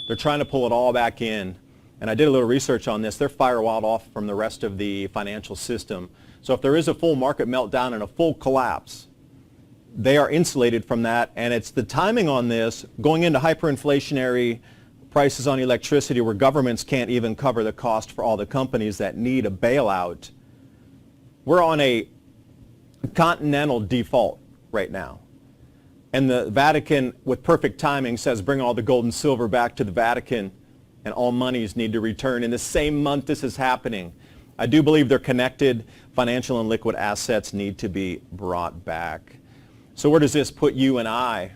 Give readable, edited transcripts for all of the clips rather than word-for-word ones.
They're trying to pull it all back in. And I did a little research on this. They're firewalled off from the rest of the financial system. So if there is a full market meltdown and a full collapse, they are insulated from that. And it's the timing on this going into hyperinflationary prices on electricity where governments can't even cover the cost for all the companies that need a bailout. We're on a Continental default right now. And the Vatican, with perfect timing, says bring all the gold and silver back to the Vatican and all monies need to return in the same month this is happening. I do believe they're connected. Financial and liquid assets need to be brought back. So where does this put you and I?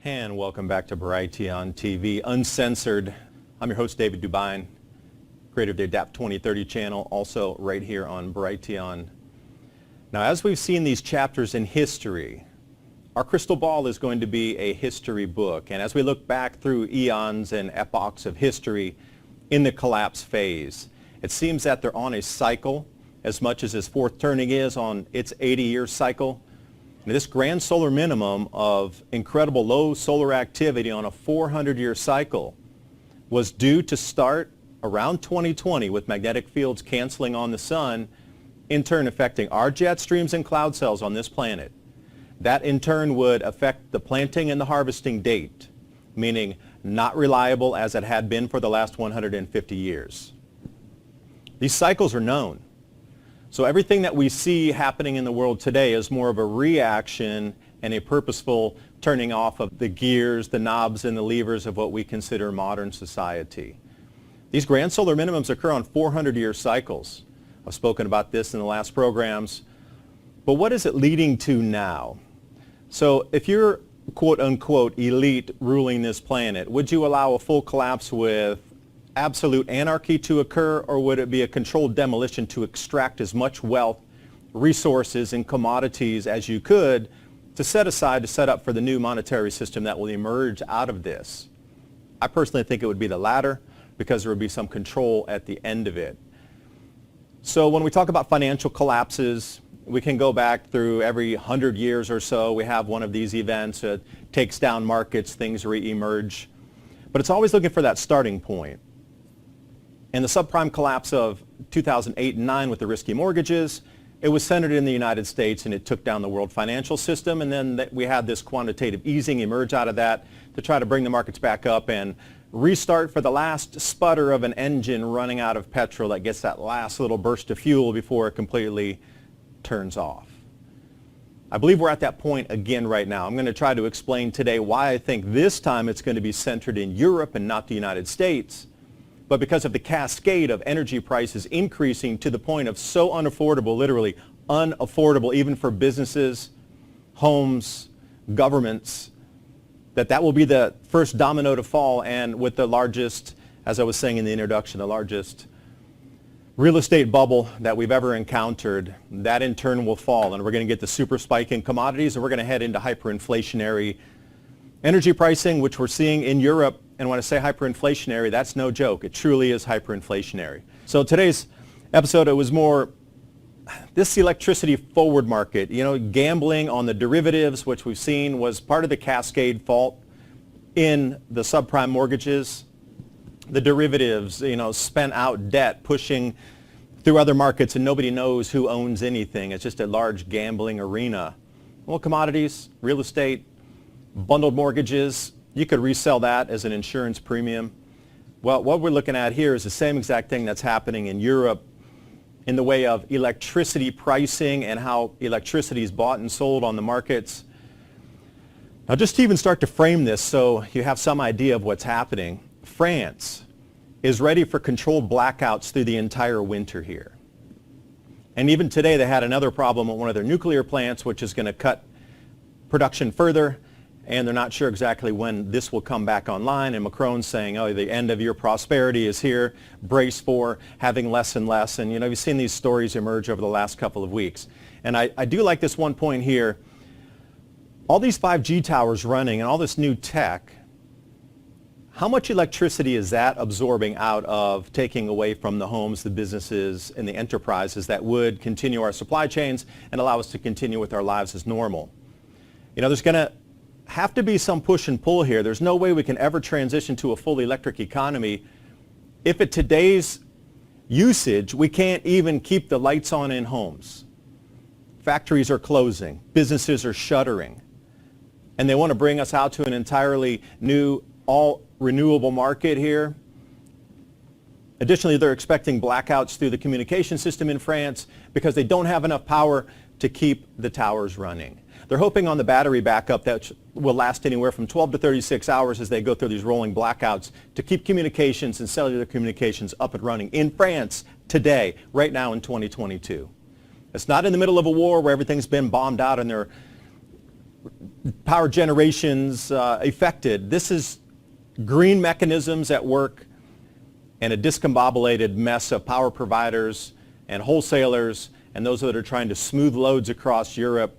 And welcome back to Vaticon TV, uncensored. I'm your host, David Dubine, creator of the Adapt 2030 channel, also right here on Vaticon. Now, as we've seen these chapters in history, our crystal ball is going to be a history book. And as we look back through eons and epochs of history in the collapse phase, it seems that they're on a cycle as much as this fourth turning is on its 80-year cycle. This grand solar minimum of incredible low solar activity on a 400-year cycle was due to start around 2020 with magnetic fields canceling on the sun, in turn affecting our jet streams and cloud cells on this planet. That in turn would affect the planting and the harvesting date, meaning not reliable as it had been for the last 150 years. These cycles are known. So everything that we see happening in the world today is more of a reaction and a purposeful turning off of the gears, the knobs, and the levers of what we consider modern society. These grand solar minimums occur on 400-year cycles. I've spoken about this in the last programs. But what is it leading to now? So if you're quote-unquote elite ruling this planet, would you allow a full collapse with absolute anarchy to occur, or would it be a controlled demolition to extract as much wealth, resources, and commodities as you could to set aside to set up for the new monetary system that will emerge out of this? I personally think it would be the latter, because there would be some control at the end of it. So when we talk about financial collapses, we can go back through every 100 years or so. We have one of these events. It takes down markets, things re-emerge. But it's always looking for that starting point. And the subprime collapse of 2008 and 9 with the risky mortgages, it was centered in the United States and it took down the world financial system. And then we had this quantitative easing emerge out of that to try to bring the markets back up and restart for the last sputter of an engine running out of petrol that gets that last little burst of fuel before it completely turns off. I believe we're at that point again right now. I'm going to try to explain today why I think this time it's going to be centered in Europe and not the United States. But because of the cascade of energy prices increasing to the point of so unaffordable, literally unaffordable, even for businesses, homes, governments, that will be the first domino to fall, and with the largest, as I was saying in the introduction, the largest real estate bubble that we've ever encountered, that in turn will fall, and we're going to get the super spike in commodities, and we're going to head into hyperinflationary energy pricing, which we're seeing in Europe. And when I say hyperinflationary, that's no joke. It truly is hyperinflationary. So today's episode, it was more this electricity forward market, gambling on the derivatives, which we've seen was part of the cascade fault in the subprime mortgages. The derivatives, spent out debt pushing through other markets and nobody knows who owns anything. It's just a large gambling arena. Well, commodities, real estate, bundled mortgages, you could resell that as an insurance premium. Well, what we're looking at here is the same exact thing that's happening in Europe in the way of electricity pricing and how electricity is bought and sold on the markets. Now, just to even start to frame this so you have some idea of what's happening, France is ready for controlled blackouts through the entire winter here. And even today they had another problem at one of their nuclear plants, which is going to cut production further. And they're not sure exactly when this will come back online. And Macron's saying, oh, the end of your prosperity is here. Brace for having less and less. And, you've seen these stories emerge over the last couple of weeks. And I do like this one point here. all these 5G towers running and all this new tech, how much electricity is that absorbing out of taking away from the homes, the businesses, and the enterprises that would continue our supply chains and allow us to continue with our lives as normal? You know, there's going to have to be some push and pull here. There's no way we can ever transition to a fully electric economy if at today's usage we can't even keep the lights on in homes. Factories are closing, businesses are shuttering, and they want to bring us out to an entirely new, all renewable market here. Additionally, they're expecting blackouts through the communication system in France because they don't have enough power to keep the towers running. They're hoping on the battery backup that will last anywhere from 12 to 36 hours as they go through these rolling blackouts to keep communications and cellular communications up and running in France today, right now in 2022. It's not in the middle of a war where everything's been bombed out and their power generations affected. This is green mechanisms at work and a discombobulated mess of power providers and wholesalers and those that are trying to smooth loads across Europe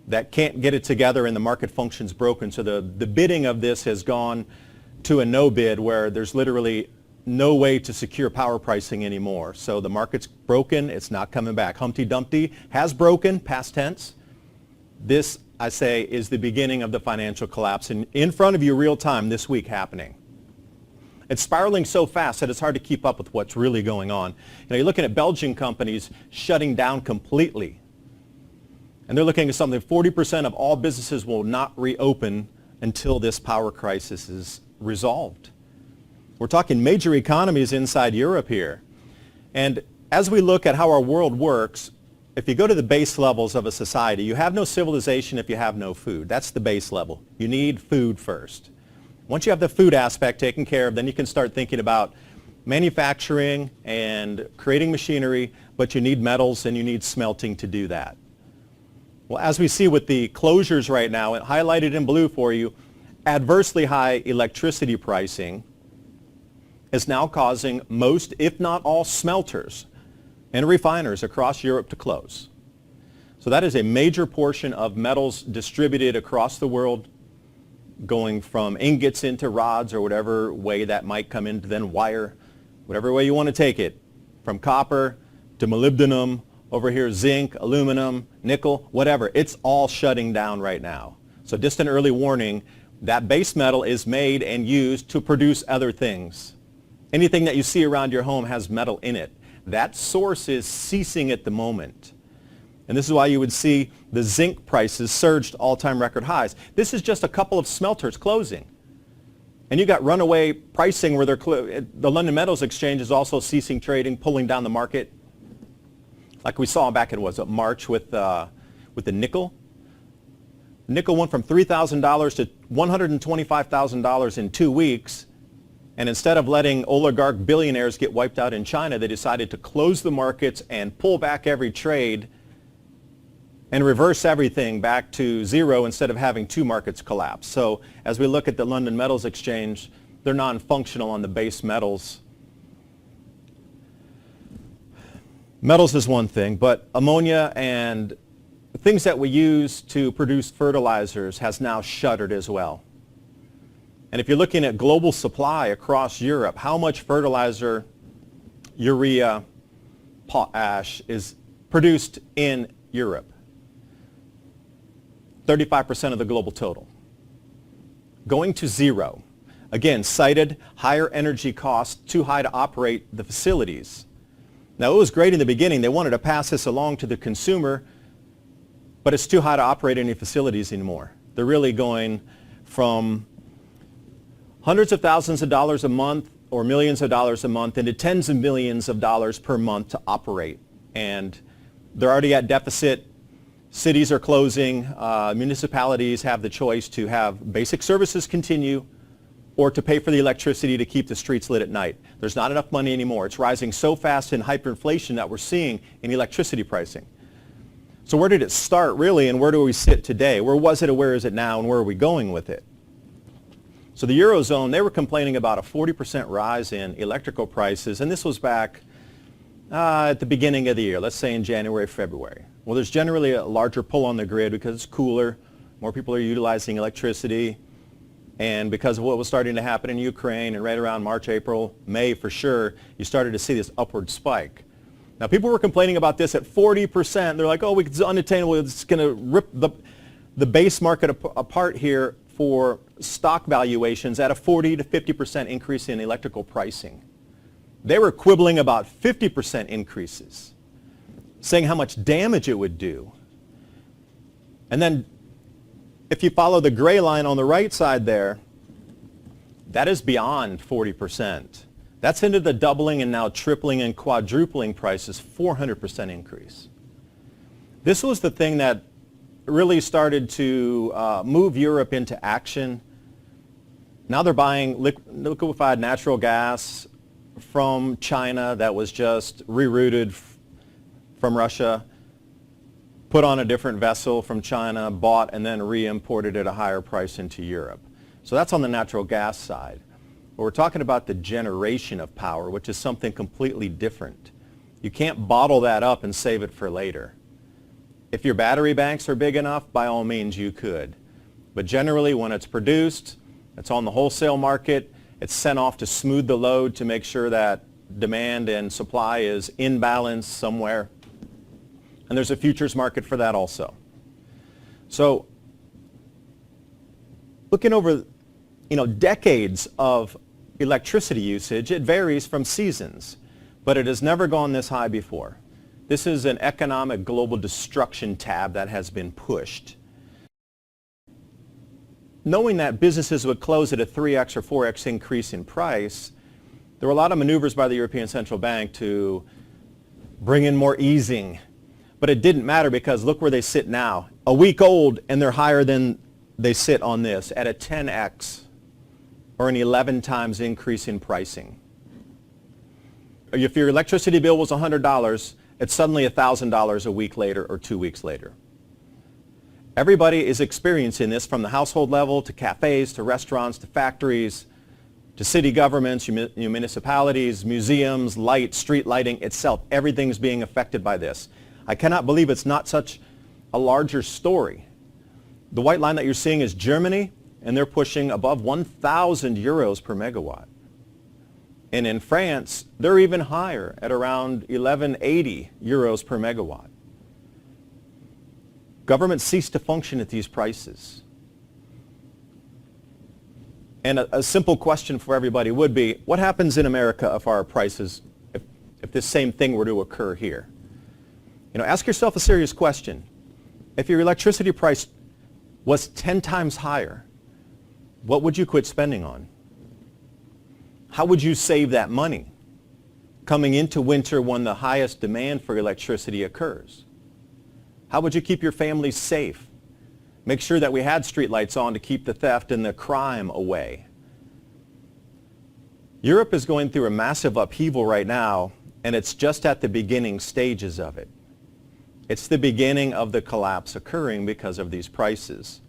that can't get it together and the market function's broken. So the bidding of this has gone to a no bid where there's literally no way to secure power pricing anymore. So the market's broken, it's not coming back. Humpty Dumpty has broken, past tense. This, I say, is the beginning of the financial collapse and in front of you real time this week happening. It's spiraling so fast that it's hard to keep up with what's really going on. You know, you're looking at Belgian companies shutting down completely. And they're looking at something, 40% of all businesses will not reopen until this power crisis is resolved. We're talking major economies inside Europe here. And as we look at how our world works, if you go to the base levels of a society, you have no civilization if you have no food. That's the base level. You need food first. Once you have the food aspect taken care of, then you can start thinking about manufacturing and creating machinery, but you need metals and you need smelting to do that. Well, as we see with the closures right now, and highlighted in blue for you, adversely high electricity pricing is now causing most, if not all, smelters and refiners across Europe to close. So that is a major portion of metals distributed across the world, going from ingots into rods or whatever way that might come into, then wire, whatever way you want to take it, from copper to molybdenum, over here zinc, aluminum, nickel, whatever. It's all shutting down right now. So just an early warning, that base metal is made and used to produce other things. Anything that you see around your home has metal in it. That source is ceasing at the moment. And this is why you would see the zinc prices surged to all-time record highs. This is just a couple of smelters closing. And you got runaway pricing where the London Metals Exchange is also ceasing trading, pulling down the market. Like we saw back in, was it March with the nickel? Nickel went from $3,000 to $125,000 in 2 weeks. And instead of letting oligarch billionaires get wiped out in China, they decided to close the markets and pull back every trade and reverse everything back to zero instead of having two markets collapse. So as we look at the London Metals Exchange, they're non-functional on the base metals. Metals is one thing, but ammonia and things that we use to produce fertilizers has now shuttered as well. And if you're looking at global supply across Europe, how much fertilizer, urea, potash is produced in Europe? 35% of the global total. Going to zero. Again, cited higher energy costs, too high to operate the facilities. Now, it was great in the beginning. They wanted to pass this along to the consumer, but it's too high to operate any facilities anymore. They're really going from hundreds of thousands of dollars a month or millions of dollars a month into tens of millions of dollars per month to operate. And they're already at deficit. Cities are closing. Municipalities have the choice to have basic services continue or to pay for the electricity to keep the streets lit at night. There's not enough money anymore. It's rising so fast in hyperinflation that we're seeing in electricity pricing. So where did it start really, and where do we sit today? Where was it and where is it now, and where are we going with it? So the Eurozone, they were complaining about a 40% rise in electrical prices, and this was back at the beginning of the year, let's say in January, February. Well, there's generally a larger pull on the grid because it's cooler, More people are utilizing electricity. And because of what was starting to happen in Ukraine, and right around March, April, May for sure, you started to see this upward spike. Now, people were complaining about this at 40%. They're like, oh, it's unattainable. It's going to rip the base market apart here for stock valuations at a 40 to 50% increase in electrical pricing. They were quibbling about 50% increases, saying how much damage it would do. And then if you follow the gray line on the right side there, that is beyond 40%. That's into the doubling and now tripling and quadrupling prices, 400% increase. This was the thing that really started to move Europe into action. Now they're buying liquefied natural gas from China that was just rerouted from Russia, put on a different vessel from China, bought and then re-imported at a higher price into Europe. So that's on the natural gas side. But we're talking about the generation of power, which is something completely different. You can't bottle that up and save it for later. If your battery banks are big enough, by all means you could. But generally when it's produced, it's on the wholesale market, it's sent off to smooth the load to make sure that demand and supply is in balance somewhere. And there's a futures market for that also. So looking over, decades of electricity usage, it varies from seasons, but it has never gone this high before. This is an economic global destruction tab that has been pushed. Knowing that businesses would close at a 3x or 4x increase in price, there were a lot of maneuvers by the European Central Bank to bring in more easing. But it didn't matter because look where they sit now. A week old and they're higher than they sit on this at a 10x or an 11 times increase in pricing. If your electricity bill was $100, it's suddenly $1,000 a week later or 2 weeks later. Everybody is experiencing this from the household level to cafes to restaurants to factories to city governments, municipalities, museums, light, street lighting itself. Everything's being affected by this. I cannot believe it's not such a larger story. The white line that you're seeing is Germany, and they're pushing above 1,000 euros per megawatt. And in France, they're even higher at around 1180 euros per megawatt. Governments cease to function at these prices. And a simple question for everybody would be, what happens in America if our prices, if this same thing were to occur here? Ask yourself a serious question. If your electricity price was 10 times higher, what would you quit spending on? How would you save that money coming into winter when the highest demand for electricity occurs? How would you keep your family safe? Make sure that we had street lights on to keep the theft and the crime away. Europe is going through a massive upheaval right now, and it's just at the beginning stages of it. It's the beginning of the collapse occurring because of these prices.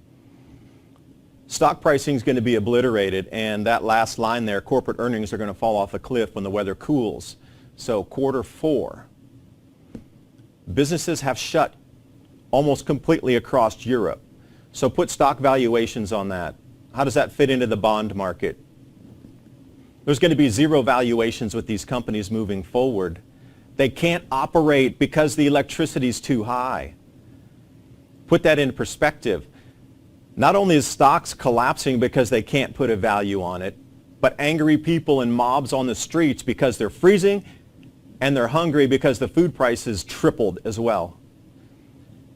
Stock pricing is going to be obliterated, and that last line there, corporate earnings are going to fall off a cliff when the weather cools. So Q4, businesses have shut almost completely across Europe. So put stock valuations on that. How does that fit into the bond market? There's going to be zero valuations with these companies moving forward. They can't operate because the electricity is too high. Put that in perspective. Not only is stocks collapsing because they can't put a value on it, but angry people and mobs on the streets because they're freezing and they're hungry because the food prices tripled as well.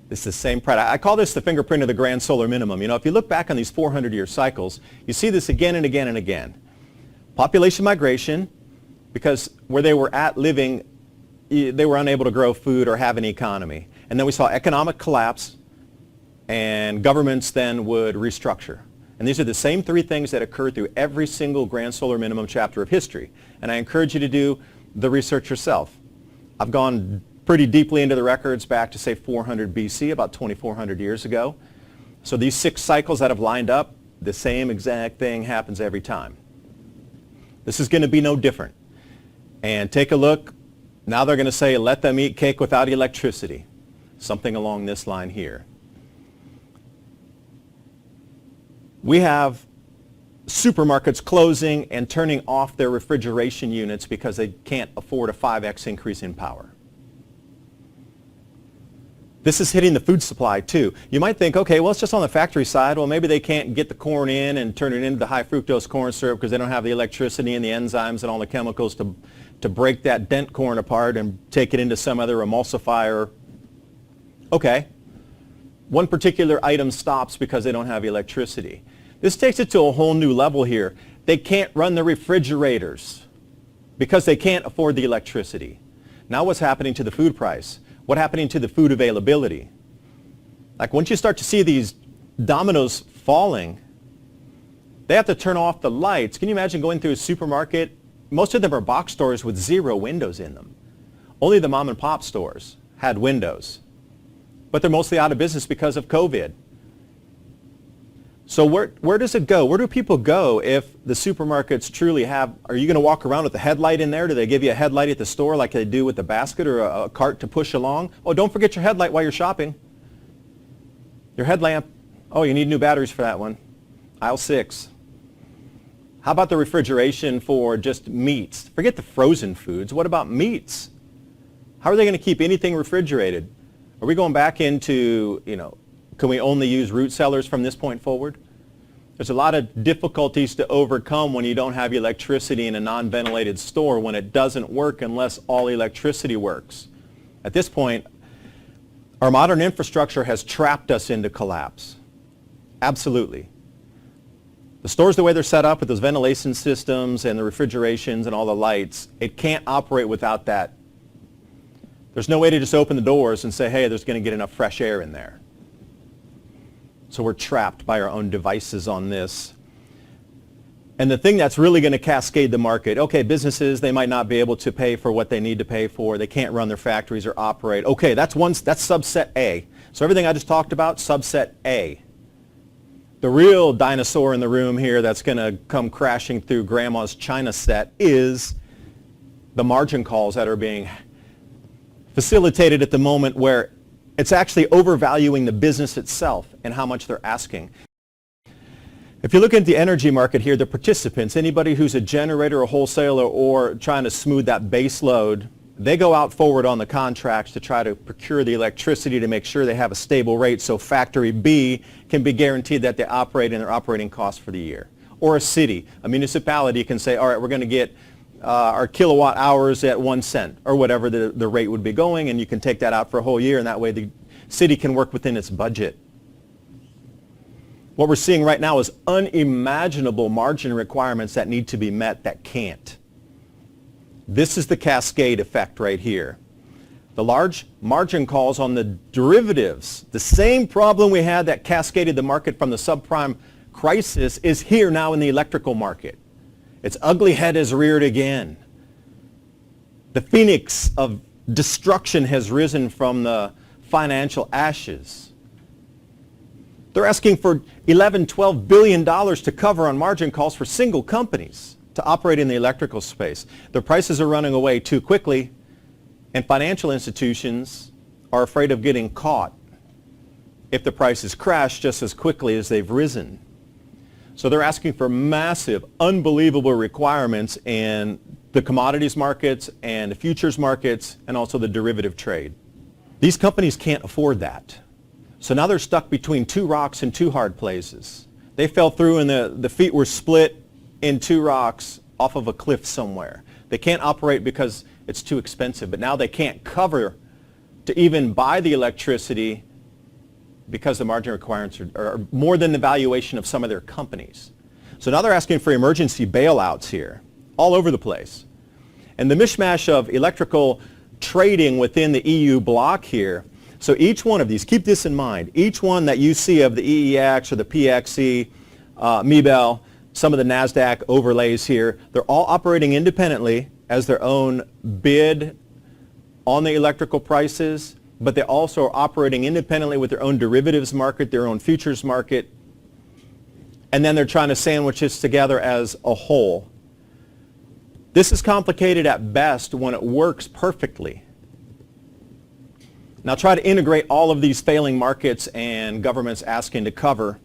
This is the same price. I call this the fingerprint of the grand solar minimum. If you look back on these 400-year cycles, you see this again and again and again. Population migration, because where they were at living, they were unable to grow food or have an economy. And then we saw economic collapse, and governments then would restructure. And these are the same three things that occur through every single grand solar minimum chapter of history. And I encourage you to do the research yourself. I've gone pretty deeply into the records back to, say, 400 BC, about 2,400 years ago. So these 6 cycles that have lined up, the same exact thing happens every time. This is going to be no different. And take a look. Now they're going to say, let them eat cake without electricity. Something along this line here. We have supermarkets closing and turning off their refrigeration units because they can't afford a 5x increase in power. This is hitting the food supply too. You might think, okay, well, it's just on the factory side. Well, maybe they can't get the corn in and turn it into high fructose corn syrup because they don't have the electricity and the enzymes and all the chemicals to break that dent corn apart and take it into some other emulsifier. Okay. One particular item stops because they don't have electricity. This takes it to a whole new level here. They can't run the refrigerators because they can't afford the electricity. Now what's happening to the food price? What's happening to the food availability? Like once you start to see these dominoes falling, they have to turn off the lights. Can you imagine going through a supermarket? Most of them are box stores with 0 windows in them. Only the mom and pop stores had windows. But they're mostly out of business because of COVID. So where does it go? Where do people go if the supermarkets truly have, are you going to walk around with a headlight in there? Do they give you a headlight at the store like they do with the basket or a cart to push along? Oh, don't forget your headlight while you're shopping. Your headlamp. Oh, you need new batteries for that one. Aisle 6. How about the refrigeration for just meats? Forget the frozen foods. What about meats? How are they going to keep anything refrigerated? Are we going back into, can we only use root cellars from this point forward? There's a lot of difficulties to overcome when you don't have electricity in a non-ventilated store, when it doesn't work unless all electricity works. At this point, our modern infrastructure has trapped us into collapse. Absolutely. The stores, the way they're set up with those ventilation systems and the refrigerations and all the lights, it can't operate without that. There's no way to just open the doors and say, hey, there's going to get enough fresh air in there. So we're trapped by our own devices on this. And the thing that's really going to cascade the market, okay, businesses, they might not be able to pay for what they need to pay for. They can't run their factories or operate. Okay, that's subset A. So everything I just talked about, subset A. The real dinosaur in the room here that's going to come crashing through grandma's china set is the margin calls that are being facilitated at the moment, where it's actually overvaluing the business itself and how much they're asking. If you look at the energy market here, the participants, anybody who's a generator, a wholesaler, or trying to smooth that base load, they go out forward on the contracts to try to procure the electricity to make sure they have a stable rate so factory B can be guaranteed that they operate in their operating costs for the year. Or a city, a municipality can say, all right, we're going to get our kilowatt hours at 1 cent or whatever the rate would be going, and you can take that out for a whole year, and that way the city can work within its budget. What we're seeing right now is unimaginable margin requirements that need to be met that can't. This is the cascade effect right here. The large margin calls on the derivatives, the same problem we had that cascaded the market from the subprime crisis, is here now in the electrical market. Its ugly head is reared again. The phoenix of destruction has risen from the financial ashes. They're asking for $11, $12 billion to cover on margin calls for single companies to operate in the electrical space. Their prices are running away too quickly, and financial institutions are afraid of getting caught if the prices crash just as quickly as they've risen. So they're asking for massive, unbelievable requirements in the commodities markets and the futures markets and also the derivative trade. These companies can't afford that. So now they're stuck between two rocks and two hard places. They fell through and the feet were split in two rocks off of a cliff somewhere. They can't operate because it's too expensive, but now they can't cover to even buy the electricity because the margin requirements are more than the valuation of some of their companies. So now they're asking for emergency bailouts here, all over the place. And the mishmash of electrical trading within the EU bloc here, so each one of these, keep this in mind, each one that you see of the EEX or the PXE, MEBEL, some of the NASDAQ overlays here, they're all operating independently as their own bid on the electrical prices, but they also are operating independently with their own derivatives market, their own futures market, and then they're trying to sandwich this together as a whole. This is complicated at best when it works perfectly. Now try to integrate all of these failing markets and governments asking to cover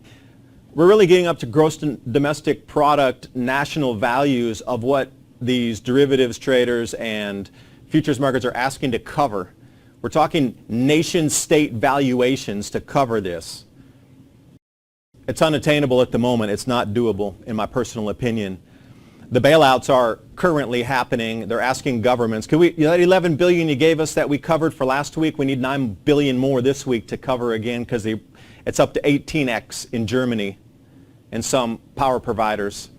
we're really getting up to gross domestic product national values of what these derivatives traders and futures markets are asking to cover. We're talking nation-state valuations to cover this. It's unattainable at the moment. It's not doable, in my personal opinion. The bailouts are currently happening. They're asking governments, that $11 billion you gave us that we covered for last week, we need $9 billion more this week to cover again, because it's up to 18x in Germany and some power providers.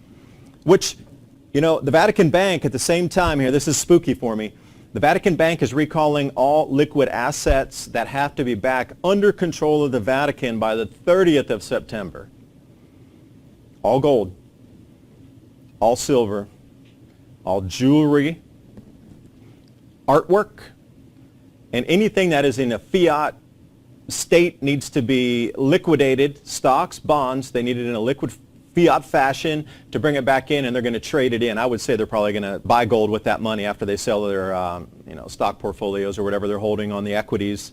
Which, the Vatican Bank at the same time here, this is spooky for me, the Vatican Bank is recalling all liquid assets that have to be back under control of the Vatican by the 30th of September. All gold, all silver, all jewelry, artwork, and anything that is in a fiat state needs to be liquidated. Stocks, bonds, they need it in a liquid fiat fashion to bring it back in, and they're going to trade it in. I would say they're probably going to buy gold with that money after they sell their stock portfolios or whatever they're holding on the equities.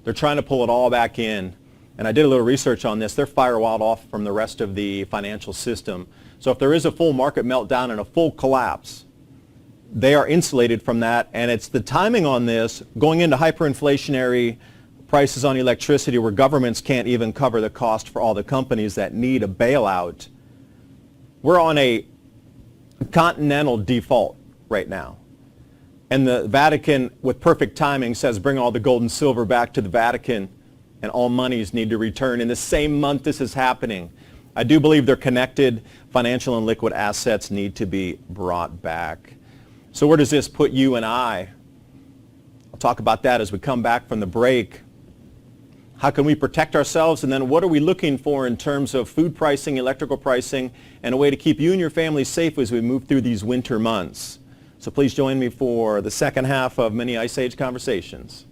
They're trying to pull it all back in. And I did a little research on this. They're firewalled off from the rest of the financial system. So if there is a full market meltdown and a full collapse, they are insulated from that. And it's the timing on this going into hyperinflationary prices on electricity where governments can't even cover the cost for all the companies that need a bailout. We're on a continental default right now. And the Vatican, with perfect timing, says bring all the gold and silver back to the Vatican, and all monies need to return in the same month this is happening. I do believe they're connected. Financial and liquid assets need to be brought back. So where does this put you and I? I'll talk about that as we come back from the break. How can we protect ourselves? And then what are we looking for in terms of food pricing, electrical pricing, and a way to keep you and your family safe as we move through these winter months? So please join me for the second half of Mini Ice Age Conversations.